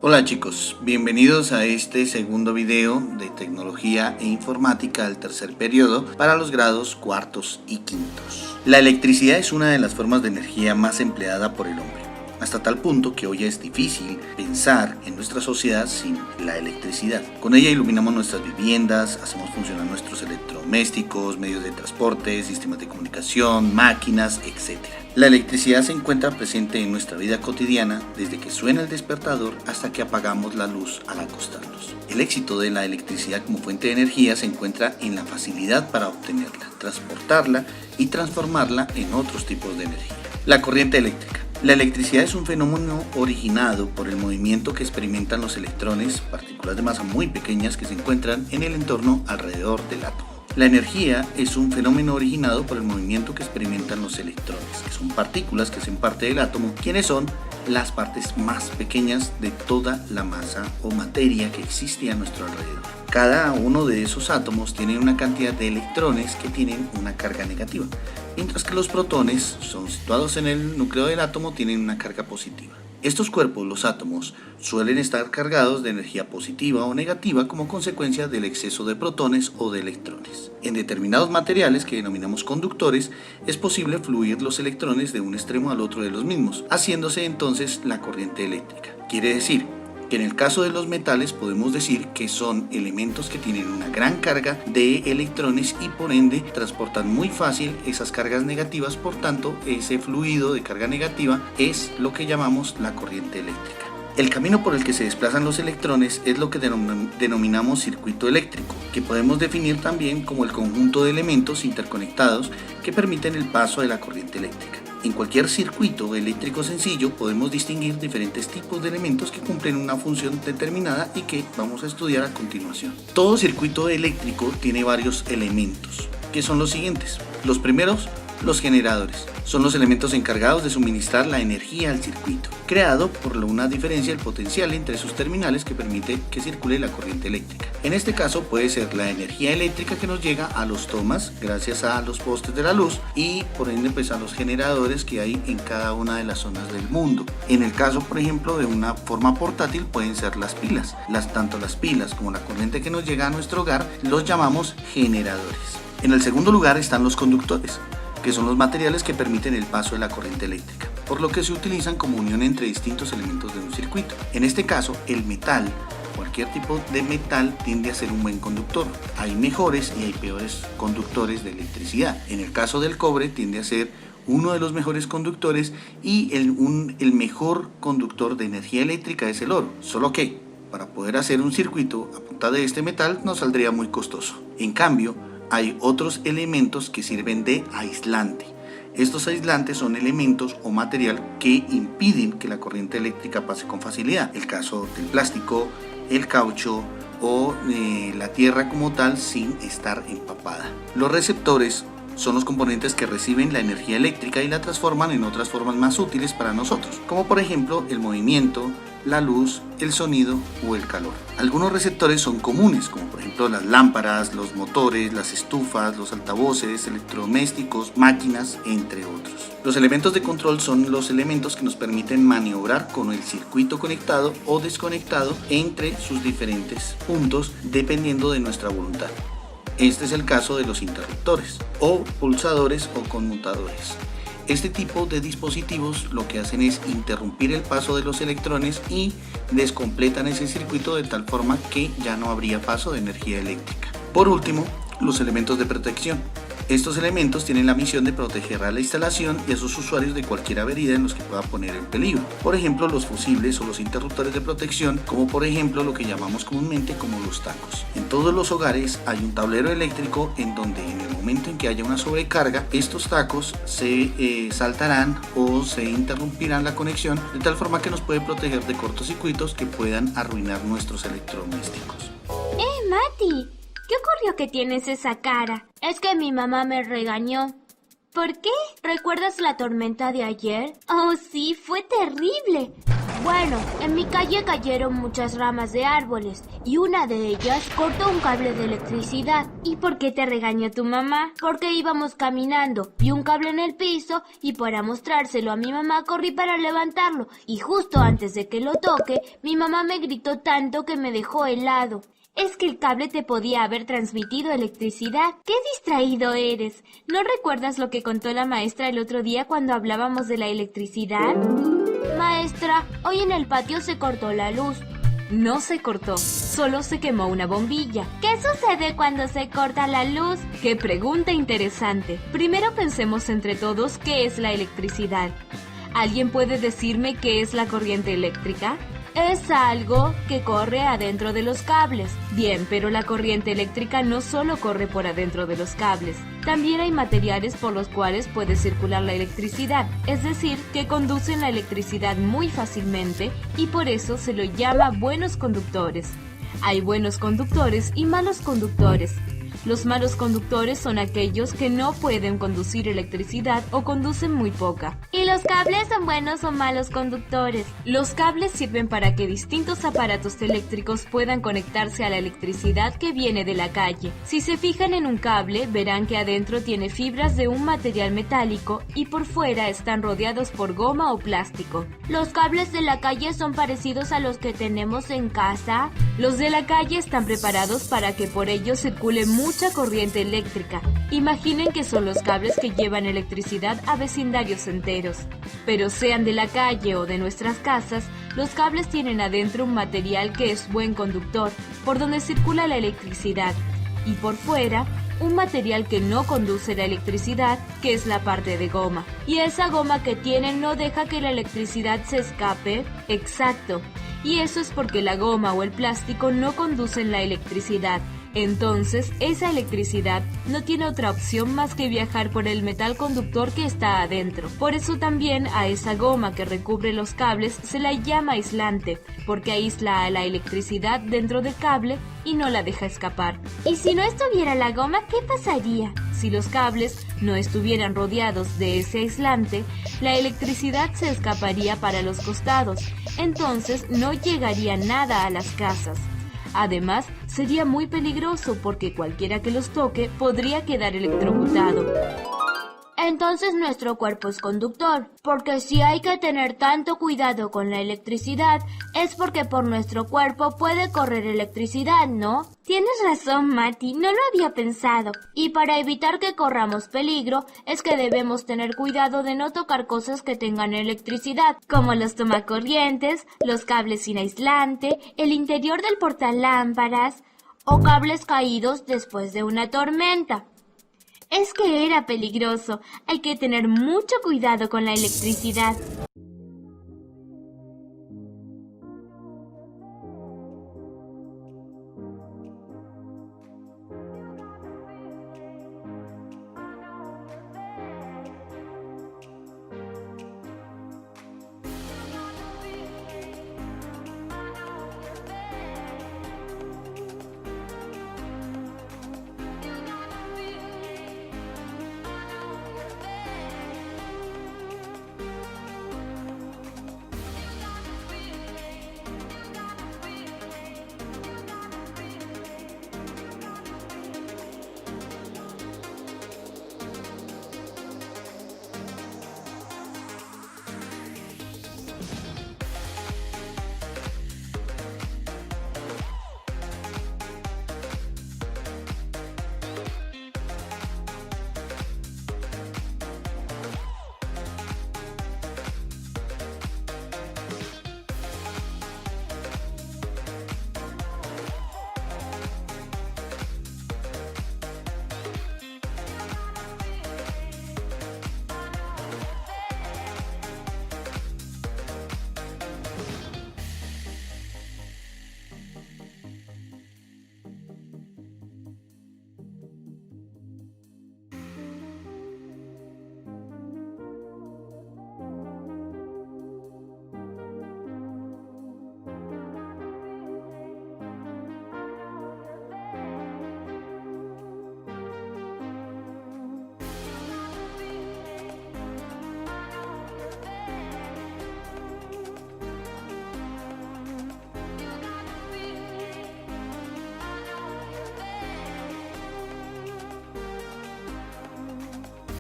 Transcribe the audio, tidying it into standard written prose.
Hola chicos, bienvenidos a este segundo video de tecnología e informática del tercer periodo para los grados cuartos y quintos. La electricidad es una de las formas de energía más empleada por el hombre, hasta tal punto que hoy es difícil pensar en nuestra sociedad sin la electricidad. Con ella iluminamos nuestras viviendas, hacemos funcionar nuestros electrodomésticos, medios de transporte, sistemas de comunicación, máquinas, etc. La electricidad se encuentra presente en nuestra vida cotidiana desde que suena el despertador hasta que apagamos la luz al acostarnos. El éxito de la electricidad como fuente de energía se encuentra en la facilidad para obtenerla, transportarla y transformarla en otros tipos de energía. La corriente eléctrica. La electricidad es un fenómeno originado por el movimiento que experimentan los electrones, partículas de masa muy pequeñas que se encuentran en el entorno alrededor del átomo. La energía es un fenómeno originado por el movimiento que experimentan los electrones, que son partículas que hacen parte del átomo, quienes son las partes más pequeñas de toda la masa o materia que existe a nuestro alrededor. Cada uno de esos átomos tiene una cantidad de electrones que tienen una carga negativa, mientras que los protones son situados en el núcleo del átomo, tienen una carga positiva. Estos cuerpos, los átomos, suelen estar cargados de energía positiva o negativa como consecuencia del exceso de protones o de electrones. En determinados materiales que denominamos conductores, es posible fluir los electrones de un extremo al otro de los mismos, haciéndose entonces la corriente eléctrica. Quiere decir que en el caso de los metales podemos decir que son elementos que tienen una gran carga de electrones y por ende transportan muy fácil esas cargas negativas, por tanto ese fluido de carga negativa es lo que llamamos la corriente eléctrica. El camino por el que se desplazan los electrones es lo que denominamos circuito eléctrico, que podemos definir también como el conjunto de elementos interconectados que permiten el paso de la corriente eléctrica. En cualquier circuito eléctrico sencillo podemos distinguir diferentes tipos de elementos que cumplen una función determinada y que vamos a estudiar a continuación. Todo circuito eléctrico tiene varios elementos, que son los siguientes. Los primeros, los generadores, son los elementos encargados de suministrar la energía al circuito, creado por una diferencia del potencial entre sus terminales que permite que circule la corriente eléctrica. En este caso puede ser la energía eléctrica que nos llega a los tomas gracias a los postes de la luz y por ende a los generadores que hay en cada una de las zonas del mundo. En el caso por ejemplo de una forma portátil pueden ser las pilas. Tanto las pilas como la corriente que nos llega a nuestro hogar los llamamos generadores. En el segundo lugar están los conductores, que son los materiales que permiten el paso de la corriente eléctrica, por lo que se utilizan como unión entre distintos elementos de un circuito. En este caso, el metal, cualquier tipo de metal tiende a ser un buen conductor. Hay mejores y hay peores conductores de electricidad. En el caso del cobre tiende a ser uno de los mejores conductores y el mejor conductor de energía eléctrica es el oro, solo que para poder hacer un circuito a punta de este metal nos saldría muy costoso. En cambio, hay otros elementos que sirven de aislante. Estos aislantes son elementos o material que impiden que la corriente eléctrica pase con facilidad. El caso del plástico, el caucho o la tierra como tal sin estar empapada. Los receptores son los componentes que reciben la energía eléctrica y la transforman en otras formas más útiles para nosotros, como por ejemplo el movimiento, la luz, el sonido o el calor. Algunos receptores son comunes, como por ejemplo las lámparas, los motores, las estufas, los altavoces, electrodomésticos, máquinas, entre otros. Los elementos de control son los elementos que nos permiten maniobrar con el circuito conectado o desconectado entre sus diferentes puntos dependiendo de nuestra voluntad. Este es el caso de los interruptores o pulsadores o conmutadores. Este tipo de dispositivos lo que hacen es interrumpir el paso de los electrones y descompletan ese circuito de tal forma que ya no habría paso de energía eléctrica. Por último, los elementos de protección. Estos elementos tienen la misión de proteger a la instalación y a sus usuarios de cualquier avería en los que pueda poner en peligro. Por ejemplo, los fusibles o los interruptores de protección, como por ejemplo lo que llamamos comúnmente como los tacos. En todos los hogares hay un tablero eléctrico en donde en el momento en que haya una sobrecarga, estos tacos se saltarán o se interrumpirán la conexión de tal forma que nos puede proteger de cortocircuitos que puedan arruinar nuestros electrodomésticos. Mati, ¿qué ocurrió que tienes esa cara? Es que mi mamá me regañó. ¿Por qué? ¿Recuerdas la tormenta de ayer? Oh, sí, fue terrible. Bueno, en mi calle cayeron muchas ramas de árboles y una de ellas cortó un cable de electricidad. ¿Y por qué te regañó tu mamá? Porque íbamos caminando, vi un cable en el piso y para mostrárselo a mi mamá corrí para levantarlo y justo antes de que lo toque, mi mamá me gritó tanto que me dejó helado. Es que el cable te podía haber transmitido electricidad. ¡Qué distraído eres! ¿No recuerdas lo que contó la maestra el otro día cuando hablábamos de la electricidad? Maestra, hoy en el patio se cortó la luz. No se cortó, solo se quemó una bombilla. ¿Qué sucede cuando se corta la luz? ¡Qué pregunta interesante! Primero pensemos entre todos qué es la electricidad. ¿Alguien puede decirme qué es la corriente eléctrica? Es algo que corre adentro de los cables. Bien, pero la corriente eléctrica no solo corre por adentro de los cables. También hay materiales por los cuales puede circular la electricidad, es decir, que conducen la electricidad muy fácilmente y por eso se lo llama buenos conductores. Hay buenos conductores y malos conductores. Los malos conductores son aquellos que no pueden conducir electricidad o conducen muy poca. ¿Y los cables son buenos o malos conductores? Los cables sirven para que distintos aparatos eléctricos puedan conectarse a la electricidad que viene de la calle. Si se fijan en un cable, verán que adentro tiene fibras de un material metálico y por fuera están rodeados por goma o plástico. ¿Los cables de la calle son parecidos a los que tenemos en casa? Los de la calle están preparados para que por ellos circule mucha corriente eléctrica. Imaginen que son los cables que llevan electricidad a vecindarios enteros. Pero sean de la calle o de nuestras casas, los cables tienen adentro un material que es buen conductor, por donde circula la electricidad, y por fuera, un material que no conduce la electricidad, que es la parte de goma. Y esa goma que tienen no deja que la electricidad se escape. Exacto. Y eso es porque la goma o el plástico no conducen la electricidad. Entonces, esa electricidad no tiene otra opción más que viajar por el metal conductor que está adentro. Por eso también a esa goma que recubre los cables se la llama aislante, porque aísla a la electricidad dentro del cable y no la deja escapar. ¿Y si no estuviera la goma, qué pasaría? Si los cables no estuvieran rodeados de ese aislante, la electricidad se escaparía para los costados, entonces no llegaría nada a las casas. Además, sería muy peligroso porque cualquiera que los toque podría quedar electrocutado. Entonces nuestro cuerpo es conductor, porque si hay que tener tanto cuidado con la electricidad, es porque por nuestro cuerpo puede correr electricidad, ¿no? Tienes razón, Mati, no lo había pensado. Y para evitar que corramos peligro, es que debemos tener cuidado de no tocar cosas que tengan electricidad, como los tomacorrientes, los cables sin aislante, el interior del portalámparas o cables caídos después de una tormenta. Es que era peligroso. Hay que tener mucho cuidado con la electricidad.